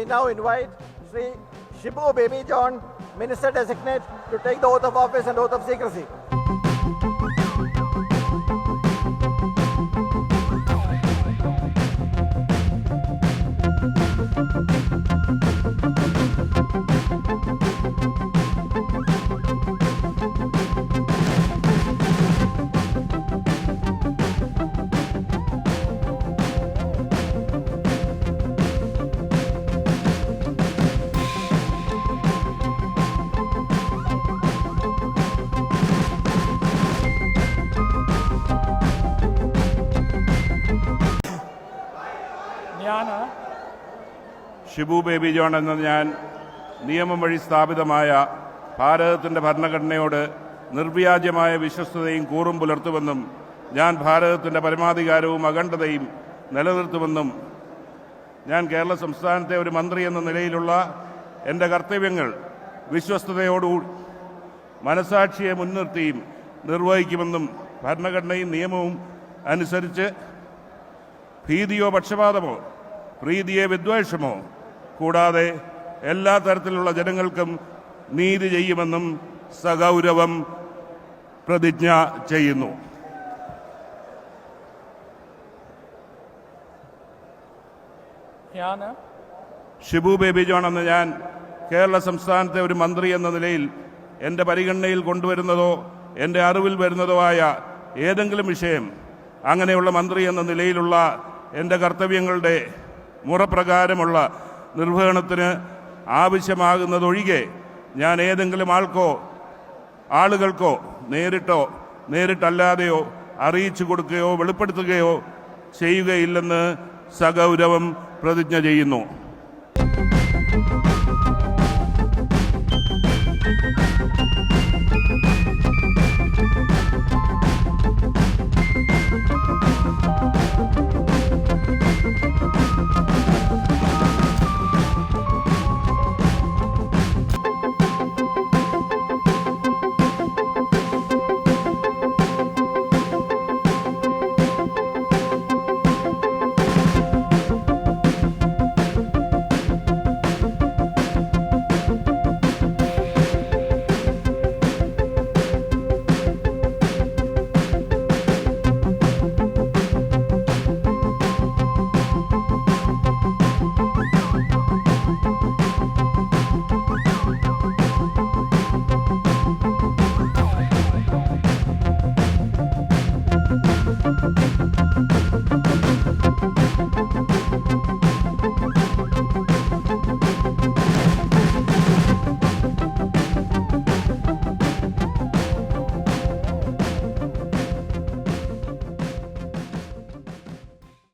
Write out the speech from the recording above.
now invite Sri Shibu Baby John, Minister Designate, to take the oath of office and oath of secrecy. Shibu baby John എന്ന ഞാൻ നിയമം വഴി സ്ഥാപിതമായ ഭാരതത്തിൻ്റെ ഭരണഘടനയോട് നിർവ്യാജമായ വിശ്വസ്തതയും കൂറും പുലർത്തുമെന്നും ഞാൻ ഭാരതത്തിൻ്റെ പരമാധികാരവും അഖണ്ഡതയും നിലനിർത്തുമെന്നും ഞാൻ കേരള സംസ്ഥാനത്തെ ഒരു മന്ത്രി എന്ന നിലയിലുള്ള എൻ്റെ കർത്തവ്യങ്ങൾ വിശ്വസ്തയോടുകൂടി മനസാക്ഷിയെ മുൻനിർത്തിയും നിർവഹിക്കുമെന്നും ഭരണഘടനയും നിയമവും അനുസരിച്ച് ഭീതിയോ പക്ഷപാതമോ പ്രീതിയെ വിദ്വേഷമോ കൂടാതെ എല്ലാ തരത്തിലുള്ള ജനങ്ങൾക്കും നീതി ചെയ്യുമെന്നും സഗൗരവം പ്രതിജ്ഞ ചെയ്യുന്നു. ഷിബു ബേബി ജോൺ എന്ന ഞാൻ കേരള സംസ്ഥാനത്തെ ഒരു മന്ത്രി എന്ന നിലയിൽ എൻ്റെ പരിഗണനയിൽ കൊണ്ടുവരുന്നതോ എൻ്റെ അറിവിൽ വരുന്നതോ ആയ ഏതെങ്കിലും വിഷയം അങ്ങനെയുള്ള മന്ത്രി എന്ന നിലയിലുള്ള എൻ്റെ കർത്തവ്യങ്ങളുടെ മുറപ്രകാരമുള്ള നിർവഹണത്തിന് ആവശ്യമാകുന്നതൊഴികെ ഞാൻ ഏതെങ്കിലും ആളുകൾക്കോ നേരിട്ടല്ലാതെയോ അറിയിച്ചു കൊടുക്കുകയോ വെളിപ്പെടുത്തുകയോ ചെയ്യുകയില്ലെന്ന് സഗൗരവം പ്രതിജ്ഞ ചെയ്യുന്നു.